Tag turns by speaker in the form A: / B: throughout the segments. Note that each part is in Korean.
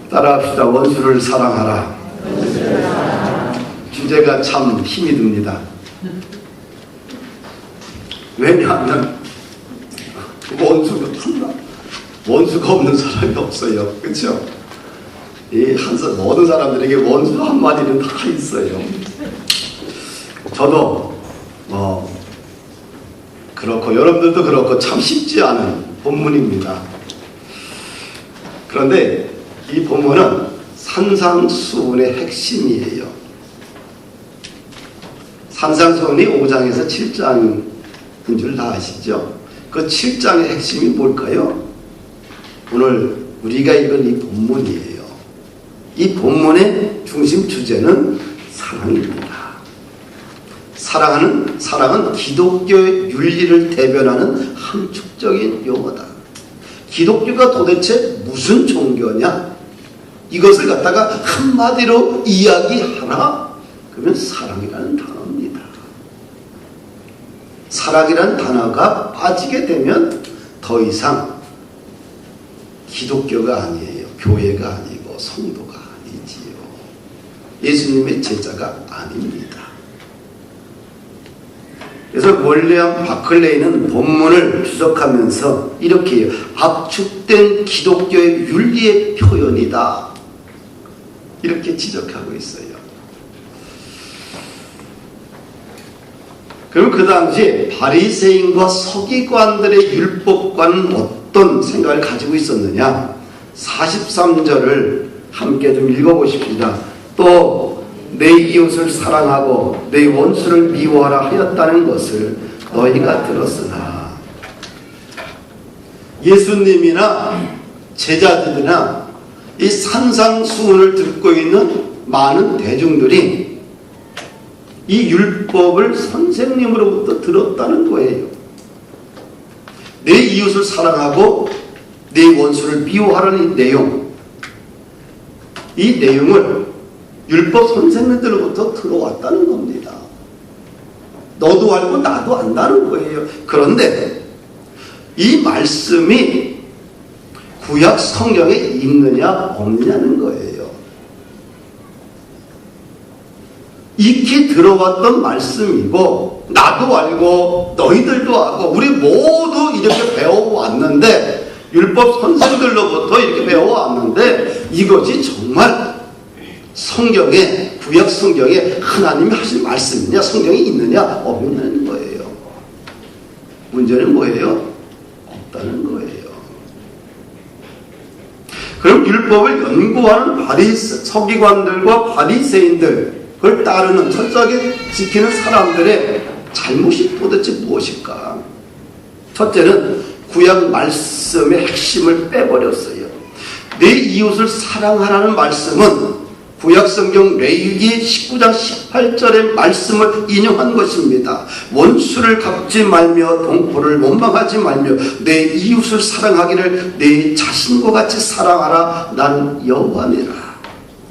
A: 따라합시다. 원수를 사랑하라. 주제가 참 힘이 듭니다. 왜냐하면 원수가 없는 사람이 없어요. 그렇죠? 모든 사람들에게 원수 한 마디는 다 있어요. 저도 그렇고 여러분들도 그렇고 참 쉽지 않은 본문입니다. 그런데 이 본문은 산상수훈의 핵심이에요. 산상수훈이 5장에서 7장인 줄 다 아시죠? 그 7장의 핵심이 뭘까요? 오늘 우리가 읽은 이 본문이에요. 이 본문의 중심 주제는 사랑입니다. 사랑은 기독교의 윤리를 대변하는 함축적인 용어다. 기독교가 도대체 무슨 종교냐? 이것을 갖다가 한마디로 이야기하라? 그러면 사랑이라는 단어입니다. 사랑이라는 단어가 빠지게 되면 더 이상 기독교가 아니에요. 교회가 아니고 성도가 아니지요. 예수님의 제자가 아닙니다. 그래서 윌리엄 바클레이는 본문을 주석하면서 이렇게 해요. 압축된 기독교의 윤리의 표현이다. 이렇게 지적하고 있어요. 그럼 그 당시에 바리새인과 서기관들의 율법과는 어떤 생각을 가지고 있었느냐? 43절을 함께 좀 읽어보십시다. 또 내 이웃을 사랑하고 내 원수를 미워하라 하였다는 것을 너희가 들었으나, 예수님이나 제자들이나 이 산상수훈을 듣고 있는 많은 대중들이 이 율법을 선생님으로부터 들었다는 거예요. 내 이웃을 사랑하고 내 원수를 미워하라는 이 내용을 율법 선생님들로부터 들어왔다는 겁니다. 너도 알고 나도 안다는 거예요. 그런데 이 말씀이 구약 성경에 있느냐 없느냐는 거예요. 익히 들어왔던 말씀이고 나도 알고 너희들도 알고 우리 모두 이렇게 배워왔는데, 율법 선생들로부터 이렇게 배워왔는데 이것이 정말 성경에, 구약 성경에 하나님이 하신 말씀이냐, 성경이 있느냐 없느냐는 거예요. 문제는 뭐예요? 없다는 거예요. 그럼 율법을 연구하는 서기관들과 바리새인들, 그걸 따르는 철저하게 지키는 사람들의 잘못이 도대체 무엇일까? 첫째는 구약 말씀의 핵심을 빼버렸어요. 내 이웃을 사랑하라는 말씀은 구약성경 레위기 19장 18절의 말씀을 인용한 것입니다. 원수를 갚지 말며 동포를 원망하지 말며 내 이웃을 사랑하기를 내 자신과 같이 사랑하라. 나는 여호와니라.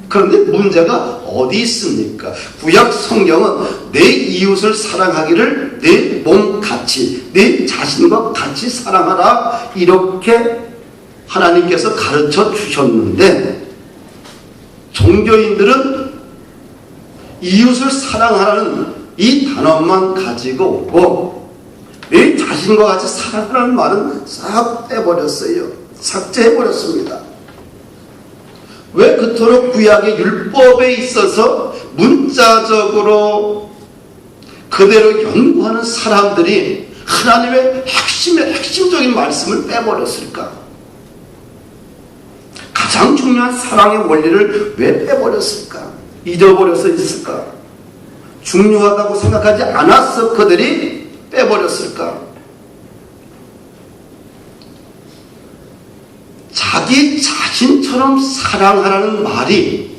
A: 그런데 문제가 어디 있습니까? 구약 성경은 내 이웃을 사랑하기를 내 몸같이, 내 자신과 같이 사랑하라. 이렇게 하나님께서 가르쳐 주셨는데, 종교인들은 이웃을 사랑하라는 이 단어만 가지고 오고 내 자신과 같이 사랑하라는 말은 싹 빼버렸어요. 삭제해버렸습니다. 왜 그토록 구약의 율법에 있어서 문자적으로 그대로 연구하는 사람들이 하나님의 핵심적인 말씀을 빼버렸을까? 가장 중요한 사랑의 원리를 왜 빼버렸을까? 잊어버려서 있을까? 중요하다고 생각하지 않았어 그들이 빼버렸을까? 자기 자신처럼 사랑하라는 말이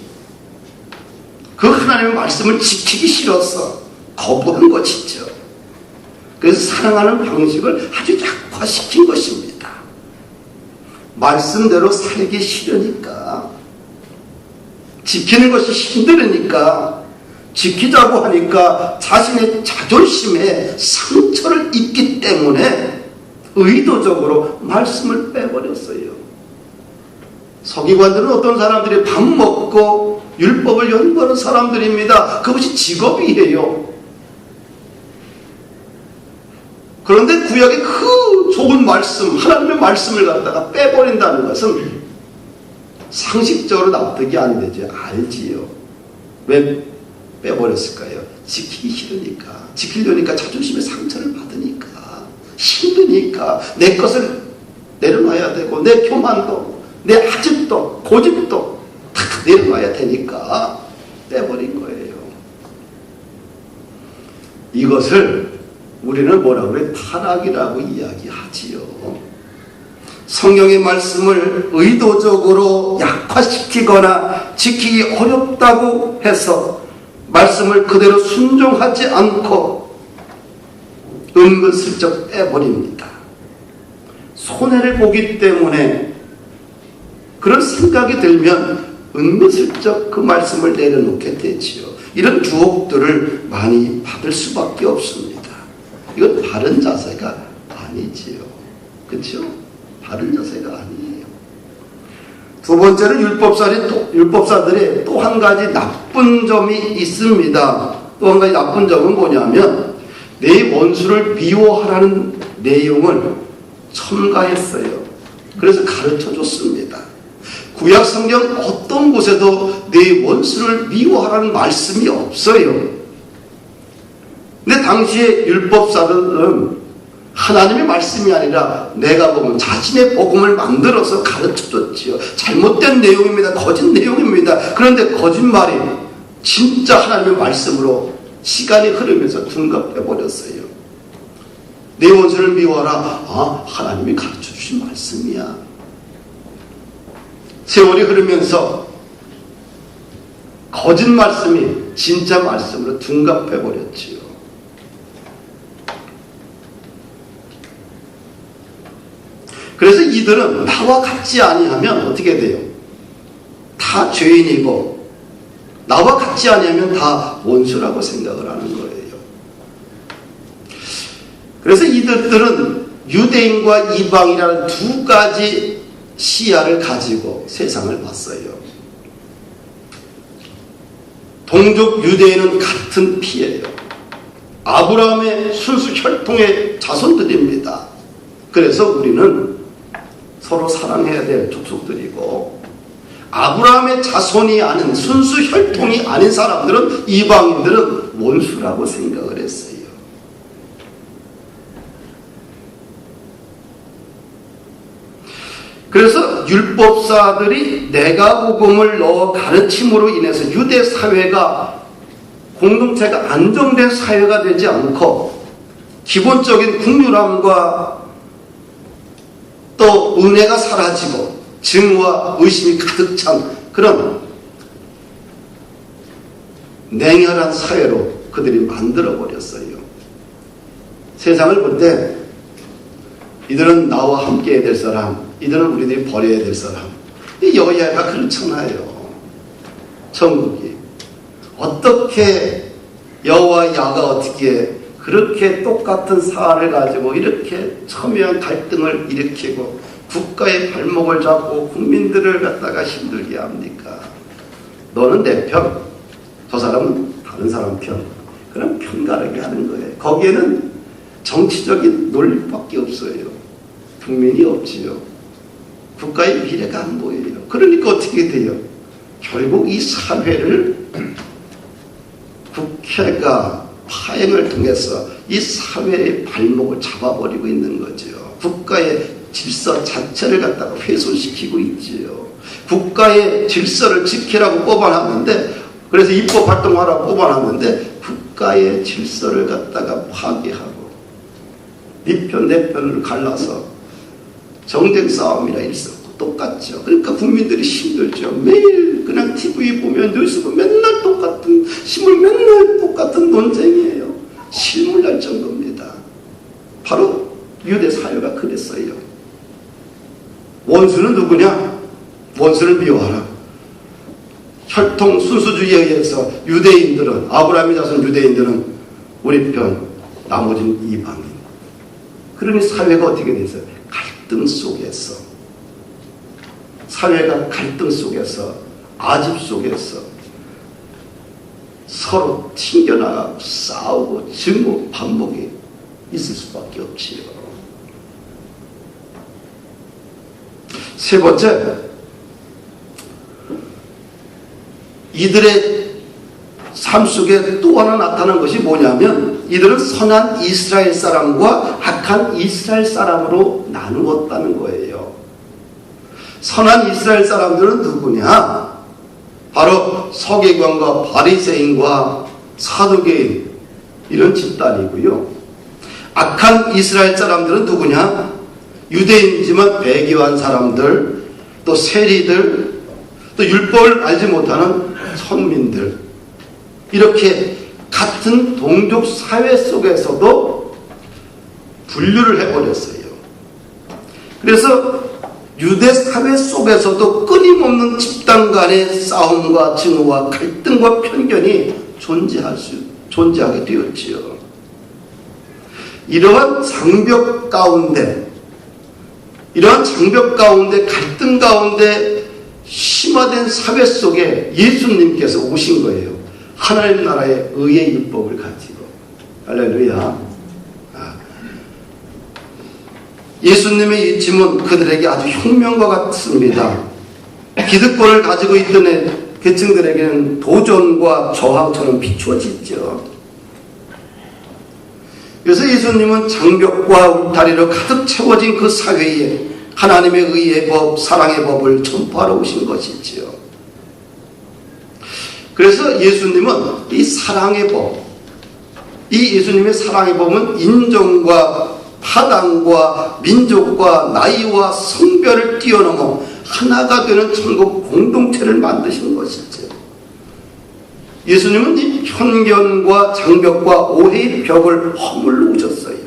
A: 그 하나님의 말씀을 지키기 싫어서 거부한 것이죠. 그래서 사랑하는 방식을 아주 약화시킨 것입니다. 말씀대로 살기 싫으니까, 지키는 것이 힘들으니까, 지키자고 하니까 자신의 자존심에 상처를 입기 때문에 의도적으로 말씀을 빼버렸어요. 서기관들은 어떤 사람들이 밥 먹고 율법을 연구하는 사람들입니다. 그것이 직업이에요. 그런데 구약의 그 좋은 말씀, 하나님의 말씀을 갖다가 빼버린다는 것은 상식적으로 납득이 안 되죠. 알지요. 왜 빼버렸을까요? 지키기 싫으니까, 지키려니까 자존심의 상처를 받으니까, 힘드니까, 내 것을 내려놔야 되고, 내 교만도, 내 아집도, 고집도 다 내려놔야 되니까 빼버린 거예요. 이것을 우리는 뭐라고 해요? 타락이라고 이야기하지요. 성경의 말씀을 의도적으로 약화시키거나 지키기 어렵다고 해서 말씀을 그대로 순종하지 않고 은근슬쩍 빼버립니다. 손해를 보기 때문에 그런 생각이 들면 은근슬쩍 그 말씀을 내려놓게 되지요. 이런 유혹들을 많이 받을 수밖에 없습니다. 이건 바른 자세가 아니지요. 그렇죠? 바른 자세가 아니에요. 두 번째는 율법사들의 또 한 가지 나쁜 점이 있습니다. 또 한 가지 나쁜 점은 뭐냐면 내 원수를 미워하라는 내용을 첨가했어요. 그래서 가르쳐 줬습니다. 구약 성경 어떤 곳에도 내 원수를 미워하라는 말씀이 없어요. 근데 당시에 율법사들은 하나님의 말씀이 아니라 내가 보면 자신의 복음을 만들어서 가르쳐줬지요. 잘못된 내용입니다. 거짓 내용입니다. 그런데 거짓말이 진짜 하나님의 말씀으로 시간이 흐르면서 둔갑해버렸어요. 내 원수를 미워하라. 아, 하나님이 가르쳐주신 말씀이야. 세월이 흐르면서 거짓 말씀이 진짜 말씀으로 둔갑해버렸지요. 그래서 이들은 나와 같지 아니하면 어떻게 돼요? 다 죄인이고 나와 같지 아니하면 다 원수라고 생각을 하는 거예요. 그래서 이들은 유대인과 이방이라는 두 가지 시야를 가지고 세상을 봤어요. 동족 유대인은 같은 피예요. 아브라함의 순수 혈통의 자손들입니다. 그래서 우리는 서로 사랑해야 될 족속들이고 아브라함의 자손이 아닌 순수 혈통이 아닌 사람들은 이방인들은 원수라고 생각을 했어요. 그래서 율법사들이 내가복음을 넣어 가르침으로 인해서 유대 사회가 공동체가 안정된 사회가 되지 않고 기본적인 국률함과 또 은혜가 사라지고 증오와 의심이 가득 찬 그런 냉혈한 사회로 그들이 만들어버렸어요. 세상을 볼 때 이들은 나와 함께해야 될 사람, 이들은 우리들이 버려야 될 사람. 이 여야가 그렇잖아요. 천국이 어떻게 여와 야가 어떻게 그렇게 똑같은 사안을 가지고 이렇게 첨예한 갈등을 일으키고 국가의 발목을 잡고 국민들을 갖다가 힘들게 합니까? 너는 내 편, 저 사람은 다른 사람 편. 그럼 편가르게 하는 거예요. 거기에는 정치적인 논리밖에 없어요. 국민이 없지요. 국가의 미래가 안 보여요. 그러니까 어떻게 돼요? 결국 이 사회를 국회가 파행을 통해서 이 사회의 발목을 잡아버리고 있는 거죠. 국가의 질서 자체를 갖다가 훼손시키고 있지요. 국가의 질서를 지키라고 뽑아놨는데, 그래서 입법 활동하라고 뽑아놨는데 국가의 질서를 갖다가 파괴하고 네 편 내 편을 갈라서 정쟁 싸움이라 일었고 똑같죠. 그러니까 국민들이 힘들죠. 매일 그냥 TV 보면 뉴스 보면 맨날 똑같은 신문 맨날 똑같은 논쟁이에요. 실물 날 정도입니다. 바로 유대 사회가 그랬어요. 원수는 누구냐? 원수를 미워하라. 혈통 순수주의에 의해서 유대인들은 아브라함의 자손 유대인들은 우리 편, 나머지는 이방인. 그러니 사회가 어떻게 됐어요? 갈등 속에서 사회가 갈등 속에서, 아집 속에서 서로 튕겨나가고 싸우고 증오 반복이 있을 수밖에 없지요. 세 번째, 이들의 삶 속에 또 하나 나타난 것이 뭐냐면, 이들은 선한 이스라엘 사람과 악한 이스라엘 사람으로 나누었다는 거예요. 선한 이스라엘 사람들은 누구냐? 바로 서기관과 바리새인과 사두개인, 이런 집단이고요. 악한 이스라엘 사람들은 누구냐? 유대인이지만 배교한 사람들, 또 세리들, 또 율법을 알지 못하는 선민들, 이렇게 같은 동족 사회 속에서도 분류를 해버렸어요. 그래서 유대 사회 속에서도 끊임없는 집단 간의 싸움과 증오와 갈등과 편견이 존재하게 되었지요. 이러한 장벽 가운데, 갈등 가운데 심화된 사회 속에 예수님께서 오신 거예요. 하나님 나라의 의의 율법을 가지고. 할렐루야. 예수님의 이 짐은 그들에게 아주 혁명과 같습니다. 기득권을 가지고 있던 계층들에게는 도전과 저항처럼 비추어지죠. 그래서 예수님은 장벽과 울타리로 가득 채워진 그 사회에 하나님의 의의 법, 사랑의 법을 전파하러 오신 것이지요. 그래서 예수님은 이 사랑의 법, 이 예수님의 사랑의 법은 인종과 파당과 민족과 나이와 성별을 뛰어넘어 하나가 되는 천국 공동체를 만드신 것이죠. 예수님은 이 편견과 장벽과 오해의 벽을 허물러 오셨어요.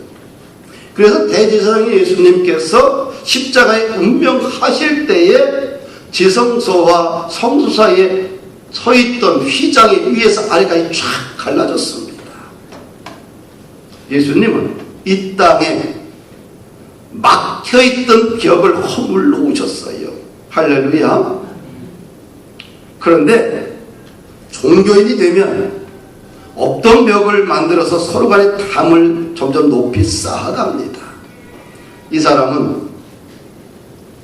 A: 그래서 대제사장인 예수님께서 십자가에 운명하실 때에 지성소와 성소 사이에 서 있던 휘장이 위에서 아래까지 쫙 갈라졌습니다. 예수님은 이 땅에 막혀있던 벽을 허물러 오셨어요. 할렐루야. 그런데 종교인이 되면 없던 벽을 만들어서 서로 간의 담을 점점 높이 쌓아갑니다. 이 사람은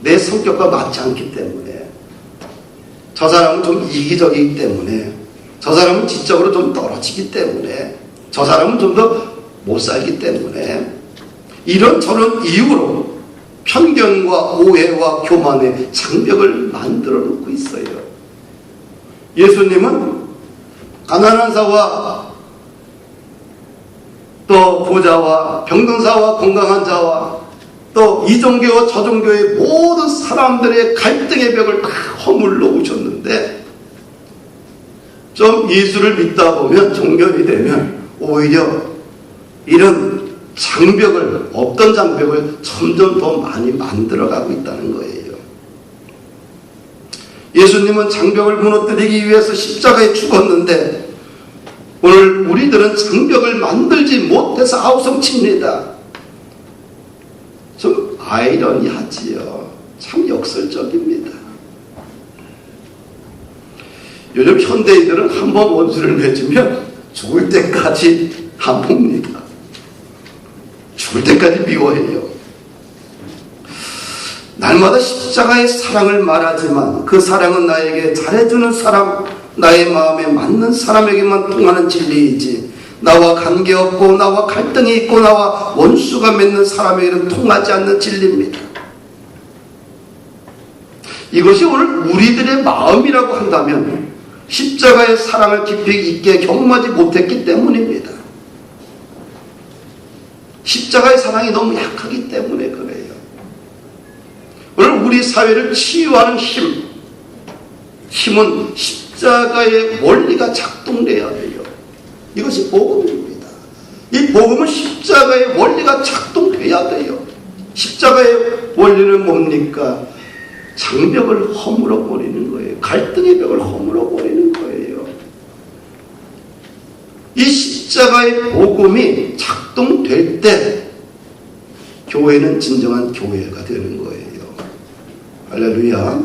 A: 내 성격과 맞지 않기 때문에, 저 사람은 좀 이기적이기 때문에, 저 사람은 지적으로 좀 떨어지기 때문에, 저 사람은 좀 더 못 살기 때문에, 이런저런 이유로 편견과 오해와 교만의 장벽을 만들어 놓고 있어요. 예수님은 가난한 자와 또 부자와 병든자와 건강한 자와 또 이 종교와 저 종교의 모든 사람들의 갈등의 벽을 다 허물러 오셨는데, 좀 예수를 믿다 보면, 종교인이 되면 오히려 이런 장벽을, 없던 장벽을 점점 더 많이 만들어가고 있다는 거예요. 예수님은 장벽을 무너뜨리기 위해서 십자가에 죽었는데 오늘 우리들은 장벽을 만들지 못해서 아우성칩니다. 좀 아이러니하지요. 참 역설적입니다. 요즘 현대인들은 한번 원수를 맺으면 죽을 때까지 안 봅니다. 죽을 때까지 미워해요. 날마다 십자가의 사랑을 말하지만 그 사랑은 나에게 잘해주는 사람, 나의 마음에 맞는 사람에게만 통하는 진리이지, 나와 관계없고 나와 갈등이 있고 나와 원수가 맺는 사람에게는 통하지 않는 진리입니다. 이것이 오늘 우리들의 마음이라고 한다면 십자가의 사랑을 깊이 있게 경험하지 못했기 때문입니다. 십자가의 사랑이 너무 약하기 때문에 그래요. 오늘 우리 사회를 치유하는 힘은 십자가의 원리가 작동돼야 돼요. 이것이 복음입니다. 이 복음은 십자가의 원리가 작동돼야 돼요. 십자가의 원리는 뭡니까? 장벽을 허물어 버리는 거예요. 갈등의 벽을 허물어 버리는 거예요. 이 십자가의 복음이 작동될 때 교회는 진정한 교회가 되는 거예요. 할렐루야.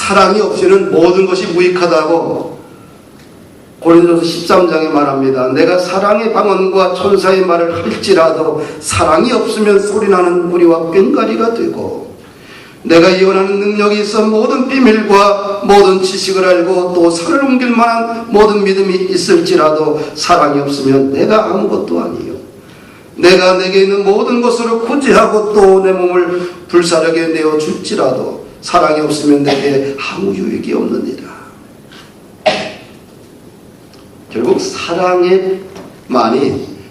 A: 사랑이 없이는 모든 것이 무익하다고 고린도서 13장에 말합니다. 내가 사랑의 방언과 천사의 말을 할지라도 사랑이 없으면 소리나는 무리와 꽹과리가 되고, 내가 예언하는 능력이 있어 모든 비밀과 모든 지식을 알고 또 산을 옮길 만한 모든 믿음이 있을지라도 사랑이 없으면 내가 아무것도 아니요, 내가 내게 있는 모든 것으로 구제하고 또 내 몸을 불사르게 내어 줄지라도 사랑이 없으면 내게 아무 유익이 없느니라. 결국 사랑에만이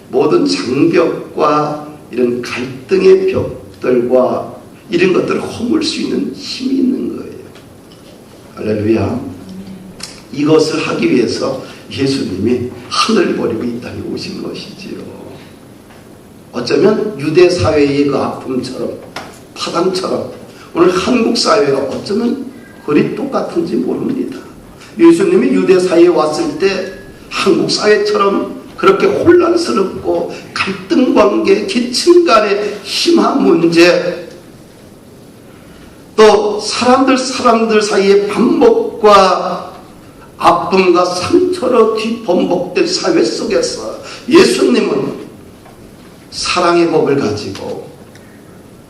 A: 모든 장벽과 이런 갈등의 벽들과 이런 것들을 허물 수 있는 힘이 있는 거예요. 할렐루야. 이것을 하기 위해서 예수님이 하늘을 버리고 이 땅에 오신 것이지요. 어쩌면 유대 사회의 그 아픔처럼, 파당처럼 오늘 한국 사회가 어쩌면 거리 똑같은지 모릅니다. 예수님이 유대 사회에 왔을 때 한국 사회처럼 그렇게 혼란스럽고 갈등 관계, 계층 간의 심한 문제, 또 사람들 사이의 반복과 아픔과 상처로 뒤범벅된 사회 속에서 예수님은 사랑의 법을 가지고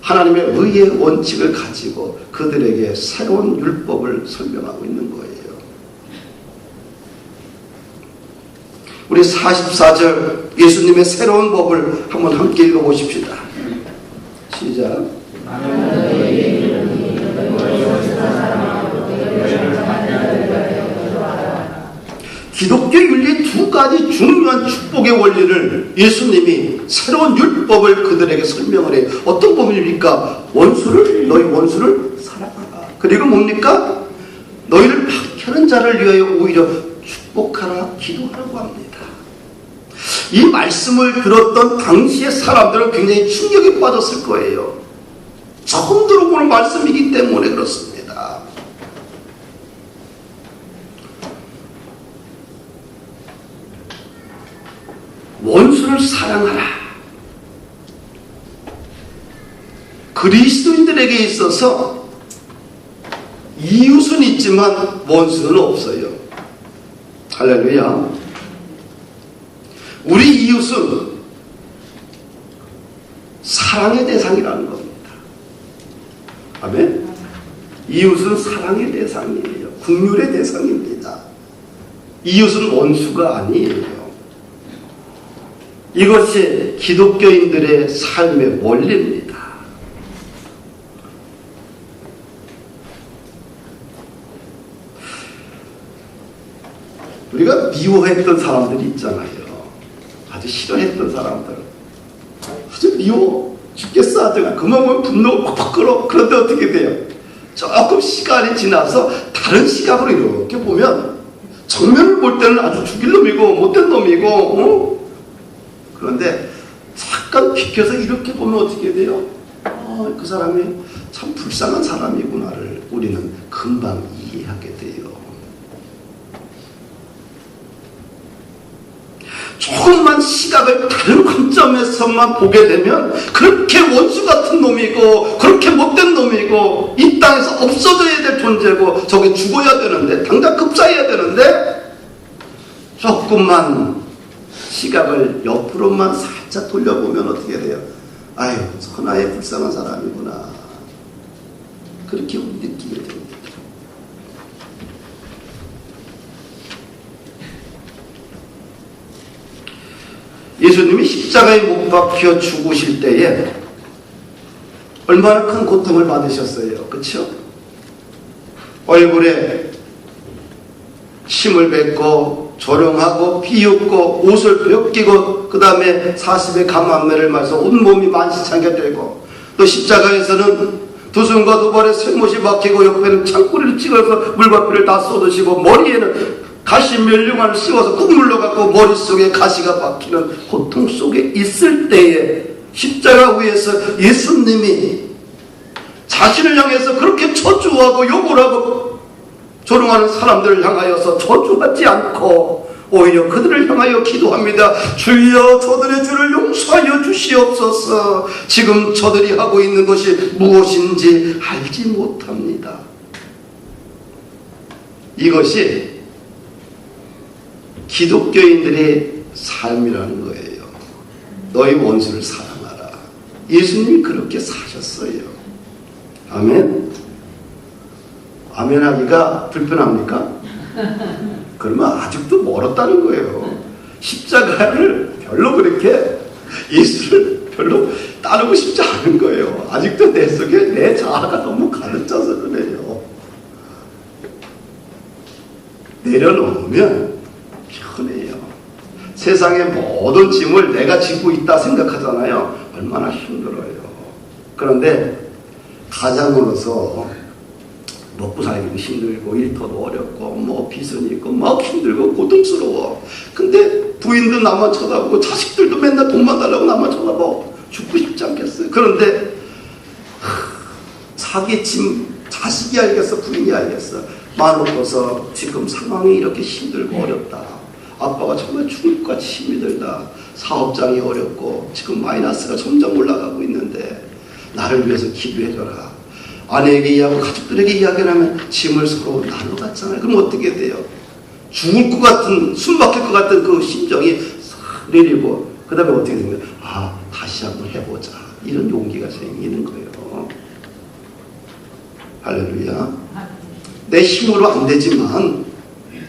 A: 하나님의 의의 원칙을 가지고 그들에게 새로운 율법을 설명하고 있는 거예요. 우리 44절 예수님의 새로운 법을 한번 함께 읽어보십시다. 시작. 기독교 윤리 두 가지 중요한 축복의 원리를 예수님이 새로운 율법을 그들에게 설명을 해요. 어떤 법입니까? 너희 원수를 사랑하라. 그리고 뭡니까? 너희를 박해하는 자를 위하여 오히려 축복하라, 기도하라고 합니다. 이 말씀을 들었던 당시의 사람들은 굉장히 충격에 빠졌을 거예요. 처음 들어보는 말씀이기 때문에 그렇습니다. 원수를 사랑하라. 그리스도인들에게 있어서 이웃은 있지만 원수는 없어요. 할렐루야. 우리 이웃은 사랑의 대상이라는 겁니다. 아멘. 이웃은 사랑의 대상이에요. 긍휼의 대상입니다. 이웃은 원수가 아니에요. 이것이 기독교인들의 삶의 원리입니다. 우리가 미워했던 사람들이 있잖아요. 아주 싫어했던 사람들. 아주 미워 죽겠어 하다가 그만 보면 분노가 팍팍 끓어. 그런데 어떻게 돼요? 조금 시간이 지나서 다른 시각으로 이렇게 보면 정면을 볼 때는 아주 죽일 놈이고 못된 놈이고, 그런데 잠깐 비켜서 이렇게 보면 어떻게 돼요? 그 사람이 참 불쌍한 사람이구나를 우리는 금방 이해하게 돼요. 조금만 시각을 다른 관점에서만 보게 되면 그렇게 원수 같은 놈이고 그렇게 못된 놈이고 이 땅에서 없어져야 될 존재고 저게 죽어야 되는데 당장 급사해야 되는데 조금만 시각을 옆으로만 살짝 돌려보면 어떻게 돼요? 아유, 선하의 불쌍한 사람이구나. 그렇게 느끼게 됩니다. 예수님이 십자가에 못 박혀 죽으실 때에 얼마나 큰 고통을 받으셨어요. 그렇죠? 얼굴에 침을 뱉고 조롱하고 비웃고 옷을 벗기고 그 다음에 40의 감암매를 맞아서 온몸이 만시창게 되고, 또 십자가에서는 두 손과 두 발에 쇠못이 박히고 옆에는 창고리를 찍어서 물과 피를 다 쏟으시고 머리에는 가시 멸류관을 씌워서 국물로 갖고 머릿속에 가시가 박히는 고통 속에 있을 때에 십자가 위에서 예수님이 자신을 향해서 그렇게 저주하고 욕을 하고 조롱하는 사람들을 향하여서 저주하지 않고 오히려 그들을 향하여 기도합니다. 주여, 저들의 죄를 용서하여 주시옵소서. 지금 저들이 하고 있는 것이 무엇인지 알지 못합니다. 이것이 기독교인들의 삶이라는 거예요. 너희 원수를 사랑하라. 예수님이 그렇게 사셨어요. 아멘. 아멘 하기가 불편합니까? 그러면 아직도 멀었다는 거예요. 십자가를 별로 그렇게 예수를 별로 따르고 싶지 않은 거예요. 아직도 내 속에 내 자아가 너무 가득 차서 그래요. 내려놓으면 편해요. 세상의 모든 짐을 내가 지고 있다 생각하잖아요. 얼마나 힘들어요. 그런데 가장으로서 먹고 살기도 힘들고 일터도 어렵고 뭐 빚은 있고 막 힘들고 고통스러워. 근데 부인도 나만 쳐다보고 자식들도 맨날 돈만 달라고 나만 쳐다보고 죽고 싶지 않겠어요. 그런데 자기 짐 자식이 알겠어, 부인이 알겠어. 마놓고서 지금 상황이 이렇게 힘들고 어렵다. 아빠가 정말 죽을 것 같이 힘이 들다. 사업장이 어렵고 지금 마이너스가 점점 올라가고 있는데 나를 위해서 기도해줘라. 아내에게 이야기하고 가족들에게 이야기를 하면 짐을 서로 나눠 갔잖아요. 그럼 어떻게 돼요? 죽을 것 같은, 숨 막힐 것 같은 그 심정이 싹 내리고 그 다음에 어떻게 되는 거예요? 아, 다시 한번 해보자. 이런 용기가 생기는 거예요. 할렐루야. 내 힘으로 안 되지만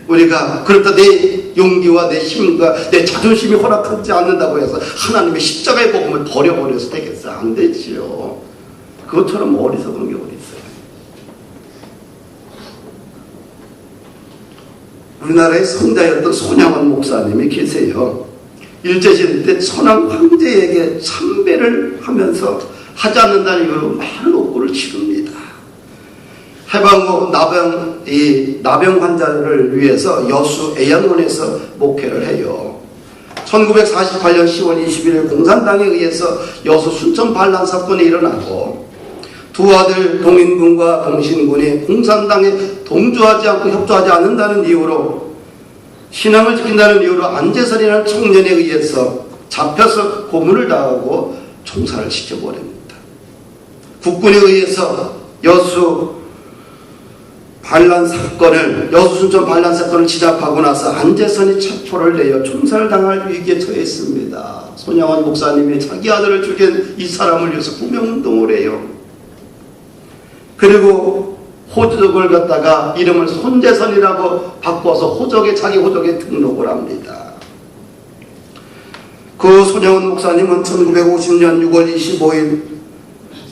A: 우리가 그렇다 내 용기와 내 힘과 내 자존심이 허락하지 않는다고 해서 하나님의 십자가의 복음을 버려버려서 되겠어? 안 되지요. 그것처럼 어리석은 게 어디 있어요. 우리나라의 성자였던 손양원 목사님이 계세요. 일제시대 때 천황 황제에게 참배를 하면서 하지 않는다는 이유로 많은 옥고를 치릅니다. 해방 후 나병 환자를 위해서 여수 애양원에서 목회를 해요. 1948년 10월 21일 공산당에 의해서 여수 순천 반란 사건이 일어나고 두 아들 동인군과 동신군이 공산당에 동조하지 않고 협조하지 않는다는 이유로 신앙을 지킨다는 이유로 안재선이라는 청년에 의해서 잡혀서 고문을 당하고 총살을 시켜버립니다. 국군에 의해서 여수 순천 반란 사건을 지잡하고 나서 안재선이 체포를 내어 총살을 당할 위기에 처했습니다. 손양원 목사님이 자기 아들을 죽인 이 사람을 위해서 구명운동을 해요. 그리고 호적을 갖다가 이름을 손재선이라고 바꿔서 자기 호적에 등록을 합니다. 그 손양원 목사님은 1950년 6월 25일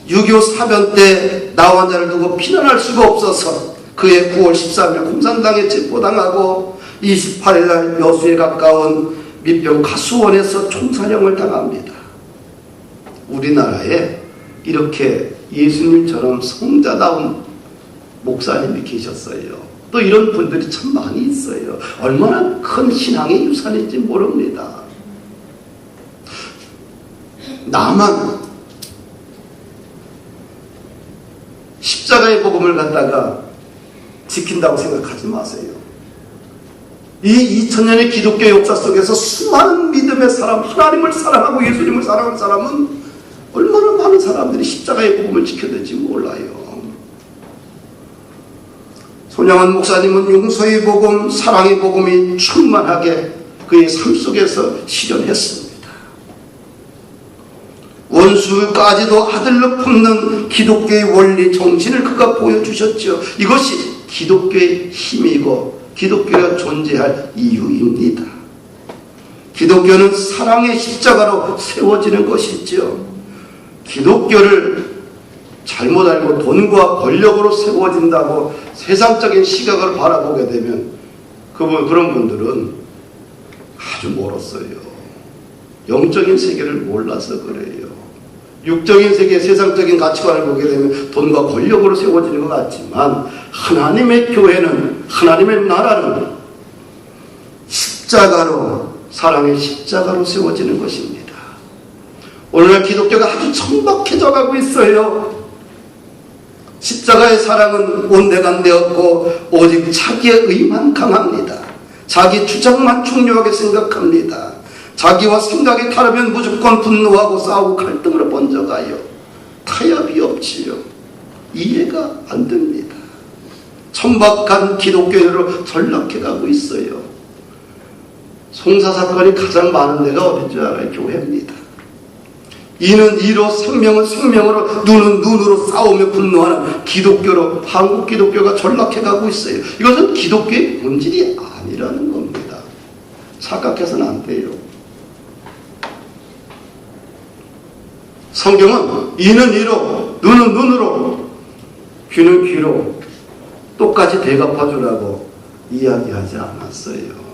A: 6.25 사변 때 나 환자를 두고 피난할 수가 없어서 그해 9월 13일 공산당에 체포당하고 28일날 여수에 가까운 밑병 가수원에서 총사령을 당합니다. 우리나라에 이렇게 예수님처럼 성자다운 목사님이 계셨어요. 또 이런 분들이 참 많이 있어요. 얼마나 큰 신앙의 유산인지 모릅니다. 나만 십자가의 복음을 갖다가 지킨다고 생각하지 마세요. 이 2000년의 기독교 역사 속에서 수많은 믿음의 사람, 하나님을 사랑하고 예수님을 사랑하는 사람은 얼마나 많은 사람들이 십자가의 복음을 지켜낼지 몰라요. 손양원 목사님은 용서의 복음, 사랑의 복음이 충만하게 그의 삶 속에서 실현했습니다. 원수까지도 아들로 품는 기독교의 원리 정신을 그가 보여주셨죠. 이것이 기독교의 힘이고 기독교가 존재할 이유입니다. 기독교는 사랑의 십자가로 세워지는 것이죠. 기독교를 잘못 알고 돈과 권력으로 세워진다고 세상적인 시각을 바라보게 되면 그런 분들은 아주 멀었어요. 영적인 세계를 몰라서 그래요. 육적인 세계, 세상적인 가치관을 보게 되면 돈과 권력으로 세워지는 것 같지만 하나님의 교회는, 하나님의 나라는 십자가로, 사랑의 십자가로 세워지는 것입니다. 오늘날 기독교가 아주 천박해져 가고 있어요. 십자가의 사랑은 온데간데없고 오직 자기의 의만 강합니다. 자기 주장만 중요하게 생각합니다. 자기와 생각이 다르면 무조건 분노하고 싸우고 갈등으로 번져가요. 타협이 없지요. 이해가 안 됩니다. 천박한 기독교인으로 전락해가고 있어요. 송사 사건이 가장 많은 데가 어딘 줄 알아요? 교회입니다. 이는 이로 생명은 생명으로 눈은 눈으로 싸우며 분노하는 기독교로 한국 기독교가 전락해가고 있어요. 이것은 기독교의 본질이 아니라는 겁니다. 착각해서는 안 돼요. 성경은 이는 이로 눈은 눈으로 귀는 귀로 똑같이 대갚아주라고 이야기하지 않았어요.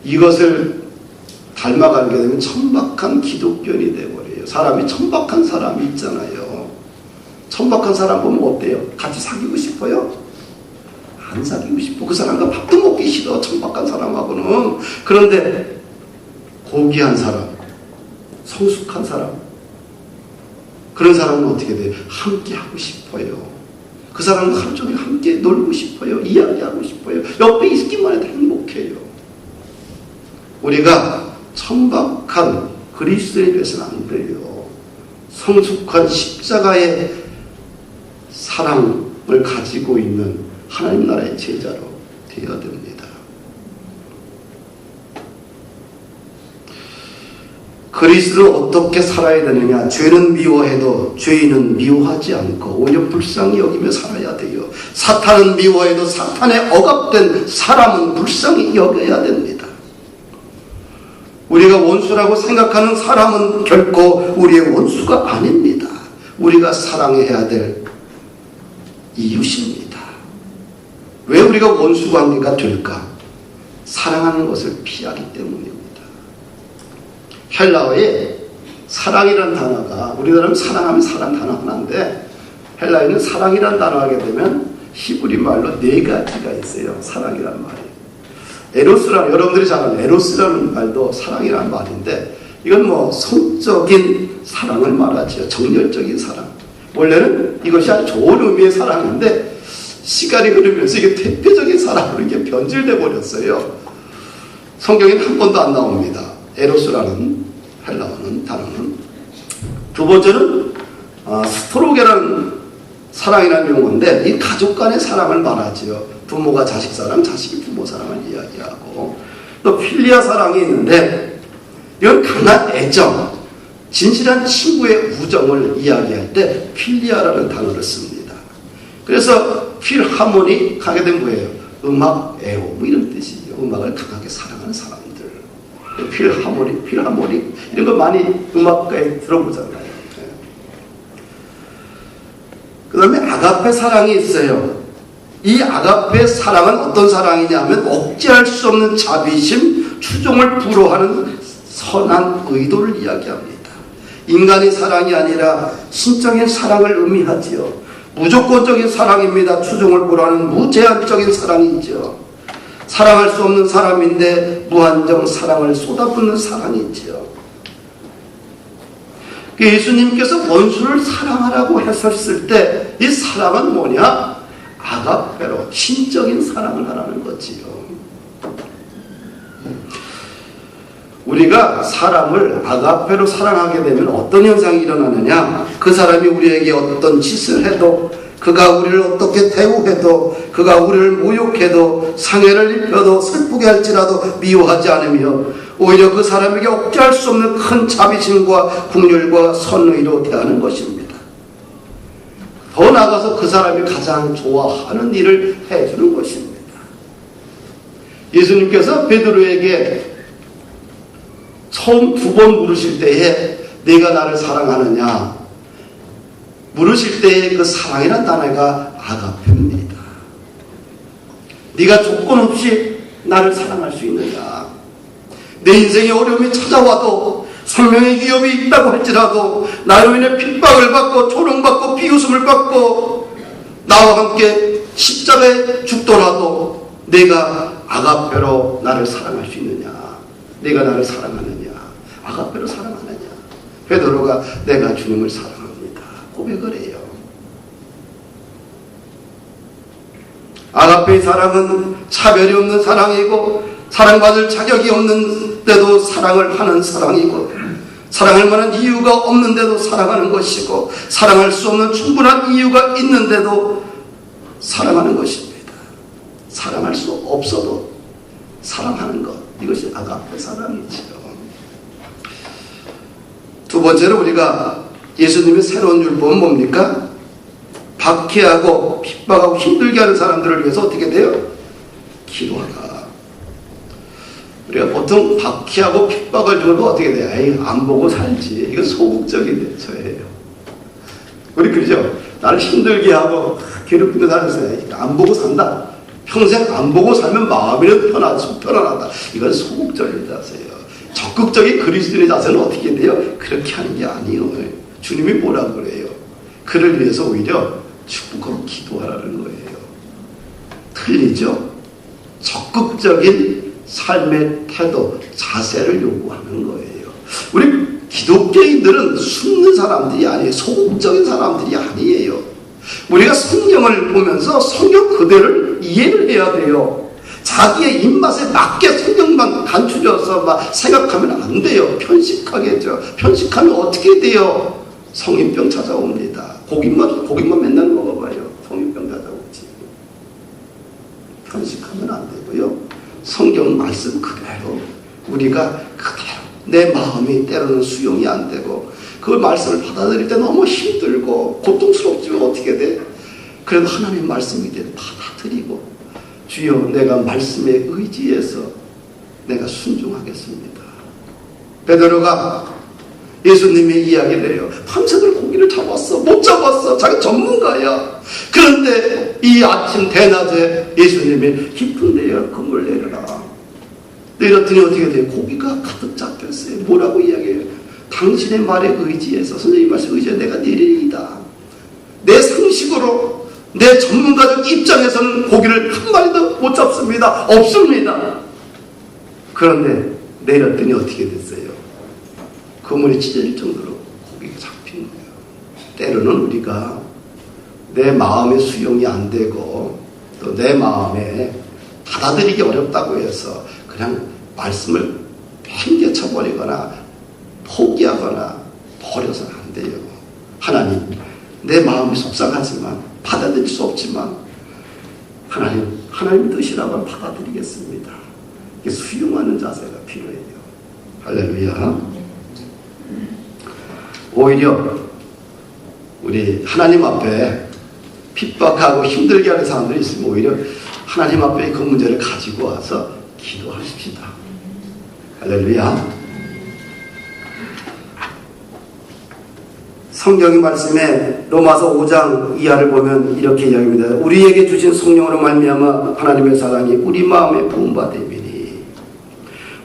A: 이것을 닮아가게 되면 천박한 기독교인이 되어버려요. 사람이 천박한 사람이 있잖아요. 천박한 사람 보면 어때요? 같이 사귀고 싶어요? 안 사귀고 싶어. 그 사람과 밥도 먹기 싫어. 천박한 사람하고는. 그런데 고귀한 사람, 성숙한 사람, 그런 사람은 어떻게 돼요? 함께 하고 싶어요. 그 사람은 하루 종일 함께 놀고 싶어요. 이야기하고 싶어요. 옆에 있기만 해도 행복해요. 우리가 천박한 그리스도인이 되어서는 안 돼요. 성숙한 십자가의 사랑을 가지고 있는 하나님 나라의 제자로 되어야 됩니다. 그리스도를 어떻게 살아야 되느냐? 죄는 미워해도 죄인은 미워하지 않고 오히려 불쌍히 여기며 살아야 돼요. 사탄은 미워해도 사탄에 억압된 사람은 불쌍히 여겨야 됩니다. 우리가 원수라고 생각하는 사람은 결코 우리의 원수가 아닙니다. 우리가 사랑해야 될 이웃입니다. 왜 우리가 원수 관계가 될까? 사랑하는 것을 피하기 때문입니다. 헬라어에 사랑이라는 단어가, 우리나라는 사랑하면 사랑 단어 하나인데 헬라어에는 사랑이라는 단어 하게 되면 히브리 말로 4가지가 있어요. 사랑이라는 말이. 에로스라는, 여러분들이 잘 아는 에로스라는 말도 사랑이라는 말인데 이건 뭐 성적인 사랑을 말하죠. 정열적인 사랑. 원래는 이것이 아주 좋은 의미의 사랑인데 시간이 흐르면서 이게 대표적인 사랑으로 이게 변질돼 버렸어요. 성경에는 한 번도 안 나옵니다. 에로스라는 헬라어는 단어는. 두 번째는 스토로게라는 사랑이라는 용어인데 이 가족 간의 사랑을 말하지요. 부모가 자식 사랑, 자식이 부모 사랑을 이야기하고 또 필리아 사랑이 있는데 이건 강한 애정, 진실한 친구의 우정을 이야기할 때 필리아라는 단어를 씁니다. 그래서 필하모니 하게 된 뭐예요? 음악 애호 뭐 이런 뜻이죠. 음악을 강하게 사랑하는 사람들. 필하모니 이런 거 많이 음악가에 들어보잖아요. 그 다음에 아가페 사랑이 있어요. 이 아가페 사랑은 어떤 사랑이냐 하면 억제할 수 없는 자비심, 추종을 불허하는 선한 의도를 이야기합니다. 인간의 사랑이 아니라 신적인 사랑을 의미하지요. 무조건적인 사랑입니다. 추종을 불허하는 무제한적인 사랑이죠. 사랑할 수 없는 사람인데 무한정 사랑을 쏟아붓는 사랑이지요. 예수님께서 원수를 사랑하라고 하셨을 때 이 사랑은 뭐냐? 아가페로 신적인 사랑을 하라는 거지요. 우리가 사람을 아가페로 사랑하게 되면 어떤 현상이 일어나느냐? 그 사람이 우리에게 어떤 짓을 해도, 그가 우리를 어떻게 대우해도, 그가 우리를 모욕해도, 상해를 입혀도, 슬프게 할지라도 미워하지 않으며 오히려 그 사람에게 억제할 수 없는 큰 자비심과 긍휼과 선의로 대하는 것입니다. 더 나아가서 그 사람이 가장 좋아하는 일을 해주는 것입니다. 예수님께서 베드로에게 처음 2번 물으실 때에 네가 나를 사랑하느냐 물으실 때의 그 사랑이라는 단어가 아가페입니다. 네가 조건 없이 나를 사랑할 수 있느냐? 내 인생에 어려움이 찾아와도 생명의 위협이 있다고 할지라도 나로 인해 핍박을 받고 조롱받고 비웃음을 받고 나와 함께 십자가에 죽더라도 내가 아가페로 나를 사랑할 수 있느냐? 내가 나를 사랑하느냐? 아가페로 사랑하느냐? 베드로가 내가 주님을 사랑합니다. 고백을 해요. 아가페의 사랑은 차별이 없는 사랑이고 사랑받을 자격이 없는데도 사랑을 하는 사랑이고 사랑할 만한 이유가 없는데도 사랑하는 것이고 사랑할 수 없는 충분한 이유가 있는데도 사랑하는 것입니다. 사랑할 수 없어도 사랑하는 것, 이것이 아가페 사랑이지요. 두 번째로 우리가 예수님의 새로운 율법은 뭡니까? 박해하고 핍박하고 힘들게 하는 사람들을 위해서 어떻게 돼요? 기도하라. 우리가 보통 박해하고 핍박을 줘도 어떻게 돼요? 에이, 안 보고 살지. 이건 소극적인 대처예요. 우리 그러죠? 나를 힘들게 하고 괴롭히는 사람이 안 보고 산다. 평생 안 보고 살면 마음이 편안하다. 이건 소극적인 자세예요. 적극적인 그리스도인의 자세는 어떻게 돼요? 그렇게 하는 게 아니에요. 주님이 뭐라고 그래요? 그를 위해서 오히려 축복하고 기도하라는 거예요. 틀리죠? 적극적인 삶의 태도, 자세를 요구하는 거예요. 우리 기독교인들은 숨는 사람들이 아니에요. 소극적인 사람들이 아니에요. 우리가 성경을 보면서 성경 그대로를 이해를 해야 돼요. 자기의 입맛에 맞게 성경만 간추려서 막 생각하면 안 돼요. 편식하겠죠. 편식하면 어떻게 돼요? 성인병 찾아옵니다. 고기만 맨날 먹어봐요. 성인병 찾아오지. 편식하면 안 되고요. 성경 말씀 그대로 우리가 그대로 내 마음이 때로는 수용이 안 되고 그 말씀을 받아들일 때 너무 힘들고 고통스럽지만 어떻게 돼? 그래도 하나님 말씀이 돼 받아들이고 주여 내가 말씀에 의지해서 내가 순종하겠습니다. 베드로가 예수님의 이야기를 해요. 밤새도록 고기를 잡았어. 못 잡았어. 자기 전문가야. 그런데 이 아침 대낮에 예수님이 깊은 데에 그물 내려라. 내렸더니 어떻게 돼요? 고기가 가득 잡혔어요. 뭐라고 이야기해요? 당신의 말에 의지해서 선생님 말씀에 의지해 내가 내리리이다. 내 상식으로 내 전문가적 입장에서는 고기를 한 마리도 못 잡습니다. 없습니다. 그런데 내렸더니 어떻게 됐어요? 그물이 찢어질 정도로 고기가 잡힌 거예요. 때로는 우리가 내 마음의 수용이 안 되고 또 내 마음에 받아들이기 어렵다고 해서 그냥 말씀을 팽개쳐버리거나 포기하거나 버려서는 안 돼요. 하나님, 내 마음이 속상하지만 받아들일 수 없지만 하나님 뜻이라고 받아들이겠습니다. 이게 수용하는 자세가 필요해요. 할렐루야. 오히려 우리 하나님 앞에 핍박하고 힘들게 하는 사람들이 있으면 오히려 하나님 앞에 그 문제를 가지고 와서 기도하십시다. 할렐루야. 성경의 말씀에 로마서 5장 이하를 보면 이렇게 이야기합니다. 우리에게 주신 성령으로 말미암아 하나님의 사랑이 우리 마음에 부음받음이니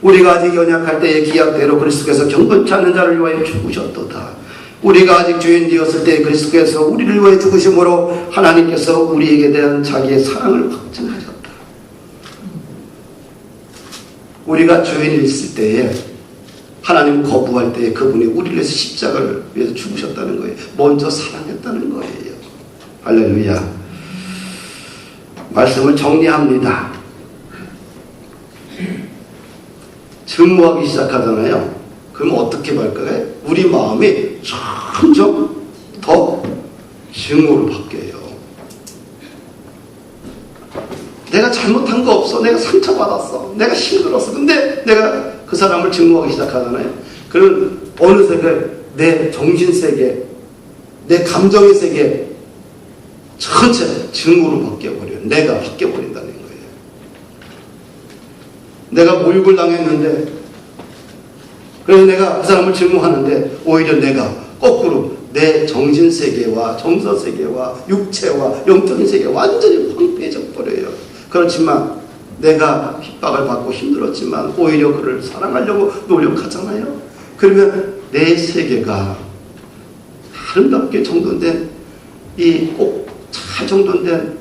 A: 우리가 아직 연약할 때의 기약대로 그리스도께서 경건치 않은 자를 위하여 죽으셨도다. 우리가 아직 죄인 되었을 때 그리스도께서 우리를 위해 죽으심으로 하나님께서 우리에게 대한 자기의 사랑을 확증하셨다. 우리가 죄인이 있을 때에 하나님 거부할 때 그분이 우리를 위해서 십자가를 위해서 죽으셨다는 거예요. 먼저 사랑했다는 거예요. 할렐루야. 말씀을 정리합니다. 증오하기 시작하잖아요. 그럼 어떻게 할까요? 우리 마음이 점점 더 증오로 바뀌어요. 내가 잘못한 거 없어. 내가 상처받았어. 내가 힘들었어. 근데 내가 그 사람을 증오하기 시작하잖아요. 그럼 어느새 내 정신세계, 내 감정의 세계 전체 증오로 바뀌어버려요. 내가 바뀌어버린다는 거예요. 내가 모욕을 당했는데 그래서 내가 그 사람을 증오하는데 오히려 내가 거꾸로 내 정신세계와 정서세계와 육체와 영적인 세계가 완전히 황폐해져 버려요. 그렇지만 내가 핍박을 받고 힘들었지만 오히려 그를 사랑하려고 노력하잖아요. 그러면 내 세계가 아름답게 정돈된 이 꼭 잘 정돈된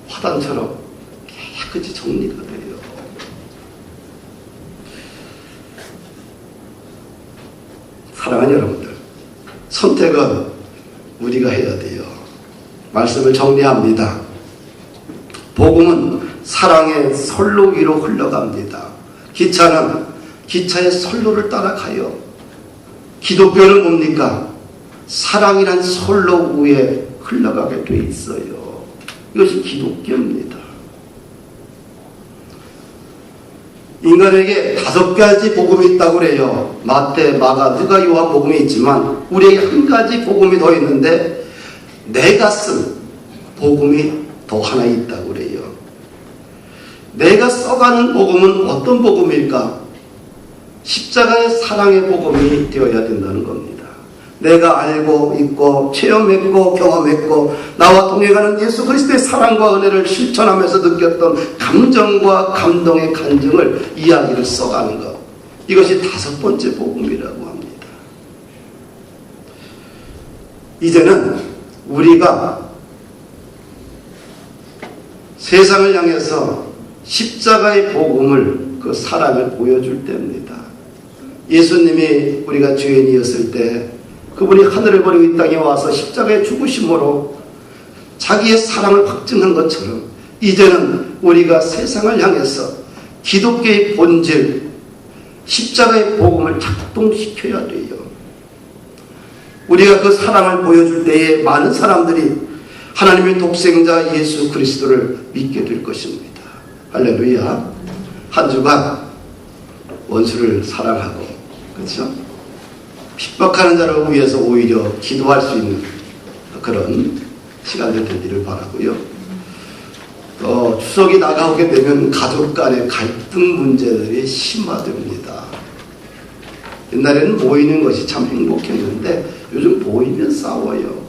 A: 화단처럼 깨끗이 정리가 돼요. 사랑하는 여러분들, 선택은 우리가 해야 돼요. 말씀을 정리합니다. 복음은 사랑의 선로 위로 흘러갑니다. 기차는 기차의 선로를 따라가요. 기독교는 뭡니까? 사랑이란 선로 위에 흘러가게 돼 있어요. 이것이 기독교입니다. 인간에게 5가지 복음이 있다고 그래요. 마태, 마가, 누가, 요한 복음이 있지만 우리에게 한 가지 복음이 더 있는데 내가 쓴 복음이 더 하나 있다고 그래요. 내가 써가는 복음은 어떤 복음일까? 십자가의 사랑의 복음이 되어야 된다는 겁니다. 내가 알고 있고 체험했고 경험했고 나와 동행하는 예수 그리스도의 사랑과 은혜를 실천하면서 느꼈던 감정과 감동의 간증을 이야기를 써가는 것, 이것이 5번째 복음이라고 합니다. 이제는 우리가 세상을 향해서 십자가의 복음을, 그 사랑을 보여줄 때입니다. 예수님이 우리가 죄인이었을 때 그분이 하늘을 버리고 이 땅에 와서 십자가의 죽으심으로 자기의 사랑을 확증한 것처럼 이제는 우리가 세상을 향해서 기독교의 본질, 십자가의 복음을 작동시켜야 돼요. 우리가 그 사랑을 보여줄 때에 많은 사람들이 하나님의 독생자 예수 그리스도를 믿게 될 것입니다. 할렐루야. 한 주간 원수를 사랑하고, 그렇죠? 핍박하는 자를 위해서 오히려 기도할 수 있는 그런 시간이 되기를 바라고요. 또 추석이 나가오게 되면 가족 간의 갈등 문제들이 심화됩니다. 옛날에는 모이는 것이 참 행복했는데 요즘 모이면 싸워요.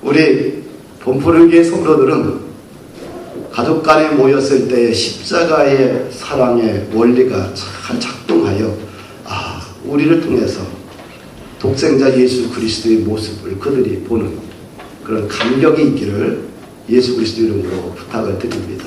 A: 우리 본푸른교회 성도들은 가족 간에 모였을 때 십자가의 사랑의 원리가 잘 작동하여 우리를 통해서 독생자 예수 그리스도의 모습을 그들이 보는 그런 감격이 있기를 예수 그리스도 이름으로 부탁을 드립니다.